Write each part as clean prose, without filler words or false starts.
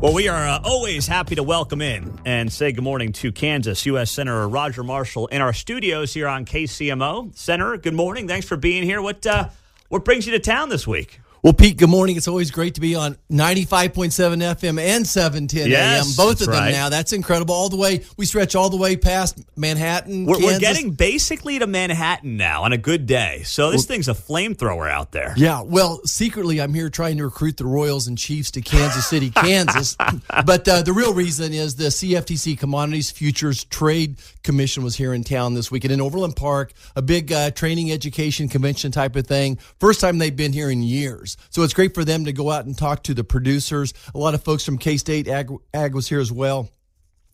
Well, we are always happy to welcome in and say good morning to Kansas U.S. Senator Roger Marshall in our studios here on KCMO. Senator, good morning. Thanks for being here. What brings you to town this week? Well, Pete, good morning. It's always great to be on 95.7 FM and 710 AM. Both of them right. now. That's incredible. All the way, we stretch all the way past Manhattan, We're getting basically to Manhattan now on a good day. So this thing's a flamethrower out there. Yeah, well, secretly, I'm here trying to recruit the Royals and Chiefs to Kansas City, Kansas. But the real reason is the CFTC Commodities Futures Trade Commission was here in town this weekend in Overland Park, a big training education convention type of thing. First time they've been here in years. So it's great for them to go out and talk to the producers. A lot of folks from K-State Ag was here as well.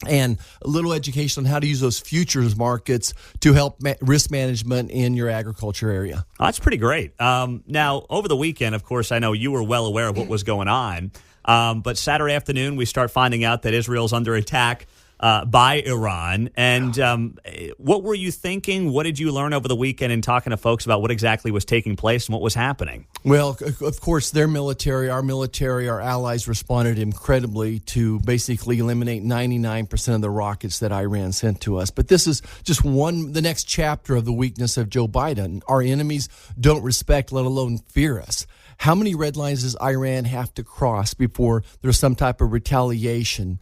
And a little education on how to use those futures markets to help risk management in your agriculture area. Oh, that's pretty great. Now, over the weekend, of course, I know you were well aware of what was going on. But Saturday afternoon, we start finding out that Israel's under attack by Iran. And what were you thinking? What did you learn over the weekend in talking to folks about what exactly was taking place and what was happening? Well, of course, their military, our allies responded incredibly to basically eliminate 99% of the rockets that Iran sent to us. But this is just the next chapter of the weakness of Joe Biden. Our enemies don't respect, let alone fear us. How many red lines does Iran have to cross before there's some type of retaliation?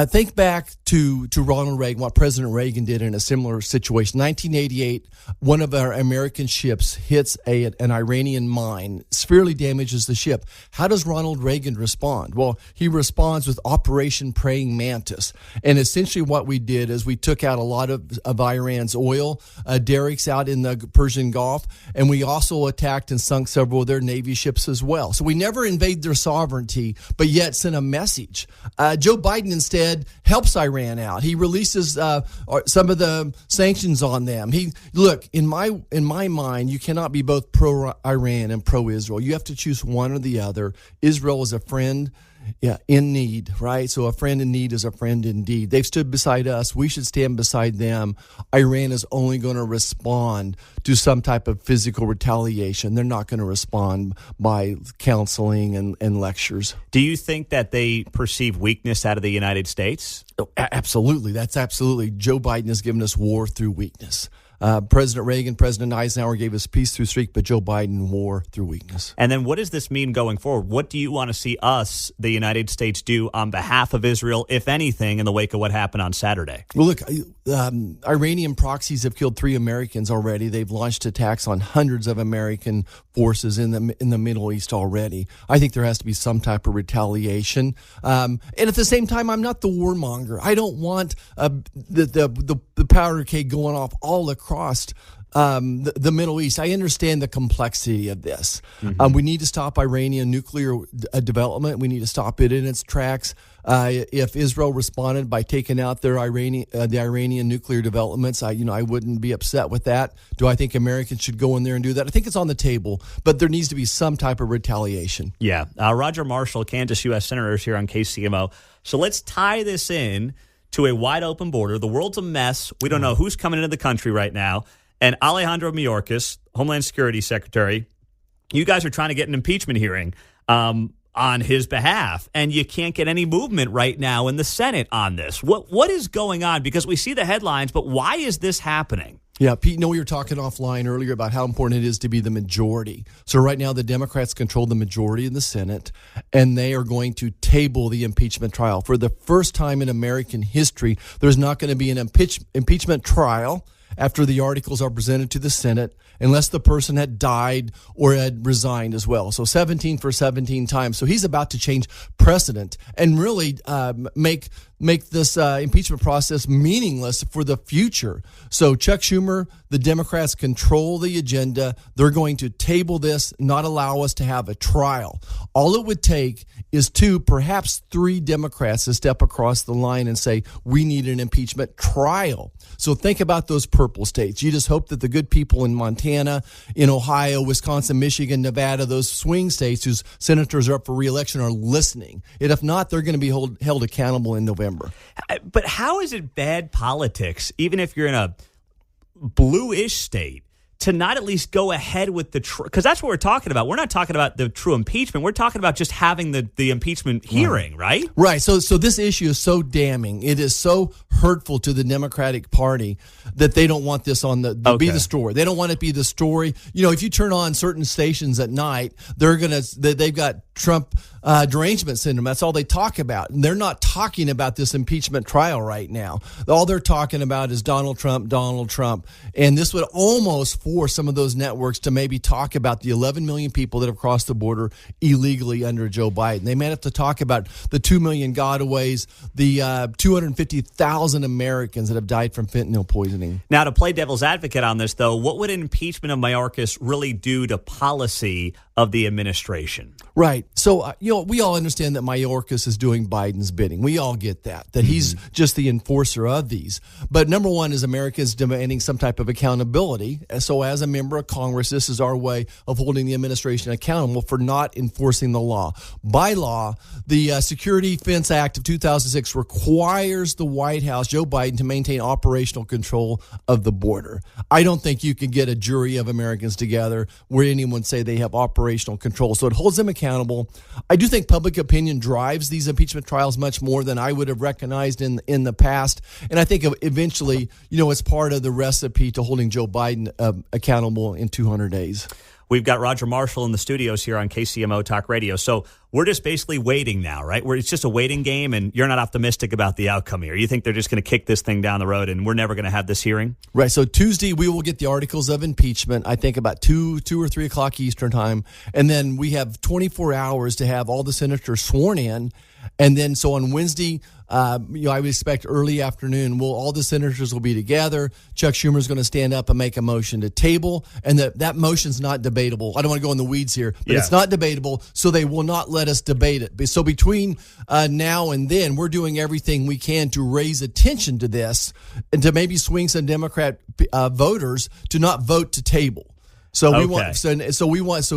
Think back to Ronald Reagan, what President Reagan did in a similar situation. 1988, one of our American ships hits an Iranian mine, severely damages the ship. How does Ronald Reagan respond? Well, he responds with Operation Praying Mantis. And essentially what we did is we took out a lot of Iran's oil derricks out in the Persian Gulf, and we also attacked and sunk several of their Navy ships as well. So we never invade their sovereignty, but yet sent a message. Joe Biden instead helps Iran out. He releases some of the sanctions on them. Look, in my mind, you cannot be both pro-Iran and pro-Israel. You have to choose one or the other. Israel is a friend in need, right? So a friend in need is a friend indeed. They've stood beside us. We should stand beside them. Iran is only going to respond to some type of physical retaliation. They're not going to respond by counseling and lectures. Do you think that they perceive weakness out of the United States? Oh, absolutely. That's absolutely. Joe Biden has given us war through weakness. President Reagan, President Eisenhower gave us peace through strength, but Joe Biden, war through weakness. And then what does this mean going forward? What do you want to see us, the United States, do on behalf of Israel, if anything, in the wake of what happened on Saturday? Well, look, Iranian proxies have killed 3 Americans already. They've launched attacks on hundreds of American forces in the Middle East already. I think there has to be some type of retaliation. And at the same time, I'm not the warmonger. I don't want the powder keg going off all across the Middle East. I understand the complexity of this. Mm-hmm. We need to stop Iranian nuclear development. We need to stop it in its tracks. If Israel responded by taking out the Iranian nuclear developments, I wouldn't be upset with that. Do I think Americans should go in there and do that? I think it's on the table, but there needs to be some type of retaliation. Yeah. Roger Marshall, Kansas U.S. Senator, is here on KCMO. So let's tie this in to a wide open border. The world's a mess. We don't know who's coming into the country right now. And Alejandro Mayorkas, Homeland Security Secretary, you guys are trying to get an impeachment hearing on his behalf, and you can't get any movement right now in the Senate on this. What is going on? Because we see the headlines, but why is this happening? Yeah, Pete, we were talking offline earlier about how important it is to be the majority. So right now the Democrats control the majority in the Senate, and they are going to table the impeachment trial. For the first time in American history, there's not going to be an impeachment trial after the articles are presented to the Senate, unless the person had died or had resigned as well. So 17 for 17 times. So he's about to change precedent and really make this impeachment process meaningless for the future. So Chuck Schumer, the Democrats control the agenda. They're going to table this, not allow us to have a trial. All it would take is 2, perhaps 3 Democrats to step across the line and say, we need an impeachment trial. So think about those purple states. You just hope that the good people in Montana, in Ohio, Wisconsin, Michigan, Nevada, those swing states whose senators are up for re-election are listening. And if not, they're going to be held accountable in November. But how is it bad politics, even if you're in a bluish state, to not at least go ahead with the because that's what we're talking about. We're not talking about the true impeachment. We're talking about just having the impeachment hearing, right? Right. So this issue is so damning. It is so hurtful to the Democratic Party that they don't want this on be the story. They don't want it to be the story. If you turn on certain stations at night, they've got Trump derangement syndrome. That's all they talk about. And they're not talking about this impeachment trial right now. All they're talking about is Donald Trump, Donald Trump. And this would almost force some of those networks to maybe talk about the 11 million people that have crossed the border illegally under Joe Biden. They may have to talk about the 2 million gotaways, the 250,000 Americans that have died from fentanyl poisoning. Now, to play devil's advocate on this, though, what would an impeachment of Mayorkas really do to policy of the administration? Right. So, we all understand that Mayorkas is doing Biden's bidding. We all get that he's just the enforcer of these. But number one is America is demanding some type of accountability. So as a member of Congress, this is our way of holding the administration accountable for not enforcing the law. By law, the Security Defense Act of 2006 requires the White House, Joe Biden, to maintain operational control of the border. I don't think you can get a jury of Americans together where anyone say they have operational control. So it holds them accountable. I do think public opinion drives these impeachment trials much more than I would have recognized in the past. And I think eventually, it's part of the recipe to holding Joe Biden accountable in 200 days. We've got Roger Marshall in the studios here on KCMO Talk Radio. So we're just basically waiting now, right? It's just a waiting game, and you're not optimistic about the outcome here. You think they're just going to kick this thing down the road, and we're never going to have this hearing? Right. So Tuesday, we will get the articles of impeachment, I think about 2 or 3 o'clock Eastern time. And then we have 24 hours to have all the senators sworn in. And then so on Wednesday, I would expect early afternoon, all the senators will be together. Chuck Schumer is going to stand up and make a motion to table, and that motion's not debatable. I don't want to go in the weeds here, but It's not debatable, so they will not let us debate it. So between now and then, we're doing everything we can to raise attention to this and to maybe swing some Democrat voters to not vote to table. So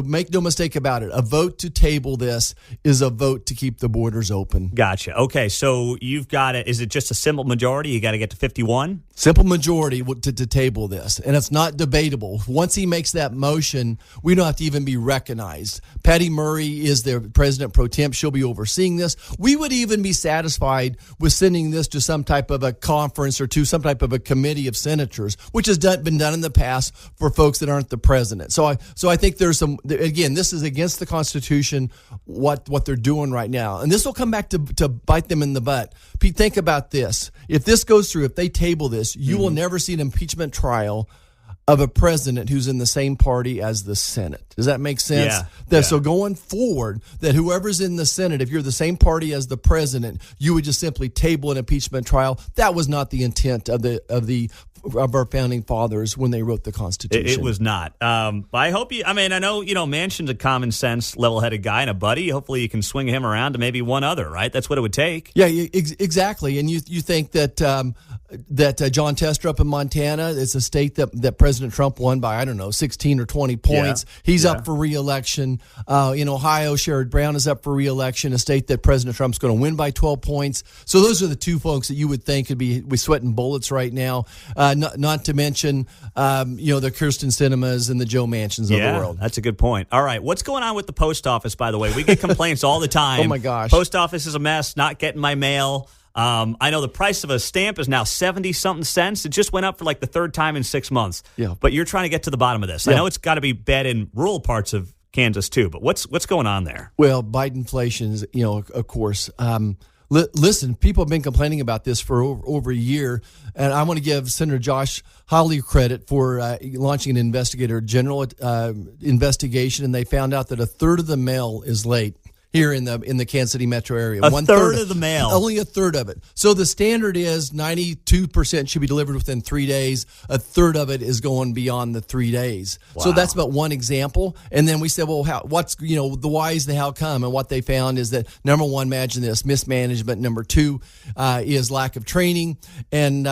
make no mistake about it. A vote to table this is a vote to keep the borders open. Gotcha. Okay, so you've got it. Is it just a simple majority? You got to get to 51? Simple majority to table this, and it's not debatable. Once he makes that motion, we don't have to even be recognized. Patty Murray is the president pro tem. She'll be overseeing this. We would even be satisfied with sending this to some type of a conference or to some type of a committee of senators, which has been done in the past for folks that aren't the president. So I think there's some, again, this is against the Constitution, what they're doing right now. And this will come back to bite them in the butt. Pete, think about this. If this goes through, if they table this, you will never see an impeachment trial of a president who's in the same party as the Senate. Does that make sense? Yeah. So going forward, that whoever's in the Senate, if you're the same party as the president, you would just simply table an impeachment trial. That was not the intent of our founding fathers when they wrote the Constitution. It was not. I hope I know, Manchin's a common sense, level-headed guy and a buddy. Hopefully you can swing him around to maybe one other, right? That's what it would take. Yeah, exactly. And you think that John Tester up in Montana, it's a state that President Trump won by, 16 or 20 points. Yeah. He's up for re-election. In Ohio, Sherrod Brown is up for re-election, a state that President Trump's going to win by 12 points. So those are the two folks that you would think could be sweating bullets right now. Not to mention, the Kirsten Sinemas and the Joe Manchins of the world. That's a good point. All right. What's going on with the post office, by the way? We get complaints all the time. Oh, my gosh. Post office is a mess, not getting my mail. I know the price of a stamp is now 70-something cents. It just went up for like the third time in 6 months. Yeah. But you're trying to get to the bottom of this. Yeah. I know it's got to be bad in rural parts of Kansas, too. But what's going on there? Well, Bidenflation is, of course. Listen, people have been complaining about this for over a year, and I want to give Senator Josh Hawley credit for launching an investigator general investigation, and they found out that a third of the mail is late here in the Kansas City metro area. A third of the mail. Only a third of it. So the standard is 92% should be delivered within 3 days. A third of it is going beyond the 3 days. Wow. So that's but one example. And then we said, well, what's the why is the how come? And what they found is that, number one, imagine this, mismanagement. Number two is lack of training. And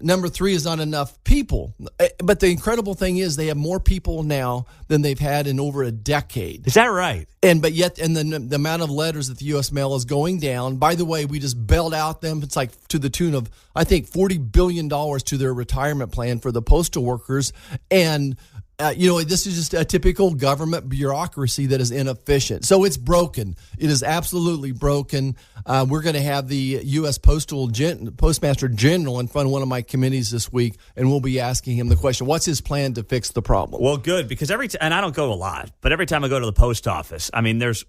number three is not enough people. But the incredible thing is they have more people now than they've had in over a decade. Is that right? But yet, the amount of letters that the U.S. mail is going down. By the way, we just bailed out them. It's like to the tune of, I think, $40 billion to their retirement plan for the postal workers. And This is just a typical government bureaucracy that is inefficient. So it's broken. It is absolutely broken. We're going to have the U.S. Postmaster General in front of one of my committees this week, and we'll be asking him the question, what's his plan to fix the problem? Well, good, because and I don't go a lot, but every time I go to the post office, I mean, there's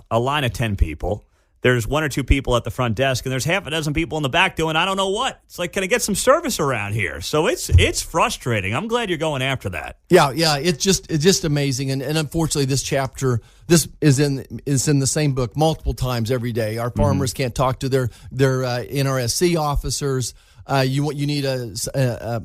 a line of 10 people. There's one or two people at the front desk, and there's half a dozen people in the back doing I don't know what. It's like, can I get some service around here? So it's frustrating. I'm glad you're going after that. Yeah, it's just amazing. And unfortunately, this chapter, this is in the same book multiple times every day. Our farmers can't talk to their NRSC officers. You need a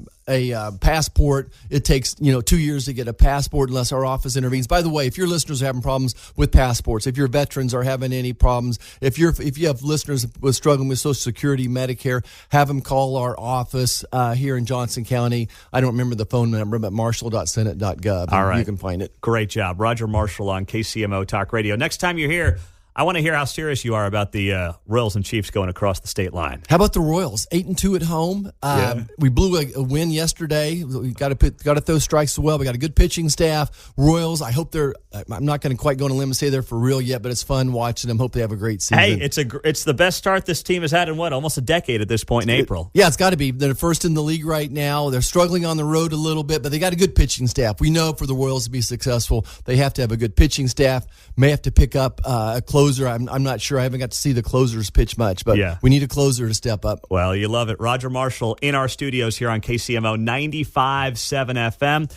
passport. It takes 2 years to get a passport unless our office intervenes. By the way, if your listeners are having problems with passports, if your veterans are having any problems, if you have listeners struggling with Social Security, Medicare, have them call our office here in Johnson County. I don't remember the phone number, but marshall.senate.gov. All right, you can find it. Great job, Roger Marshall on KCMO Talk Radio. Next time you're here, I want to hear how serious you are about the Royals and Chiefs going across the state line. How about the Royals? 8-2 at home. We blew a win yesterday. We got to throw strikes as well. We got a good pitching staff. Royals, I hope they're. I'm not going to quite go on a limb and say they're for real yet, but it's fun watching them. Hope they have a great season. Hey, it's the best start this team has had in almost a decade at this point in April. Yeah, it's got to be. They're first in the league right now. They're struggling on the road a little bit, but they got a good pitching staff. We know for the Royals to be successful, they have to have a good pitching staff. May have to pick up a closer. I'm not sure. I haven't got to see the closers pitch much, but we need a closer to step up. Well, you love it. Roger Marshall in our studios here on KCMO 95.7 FM.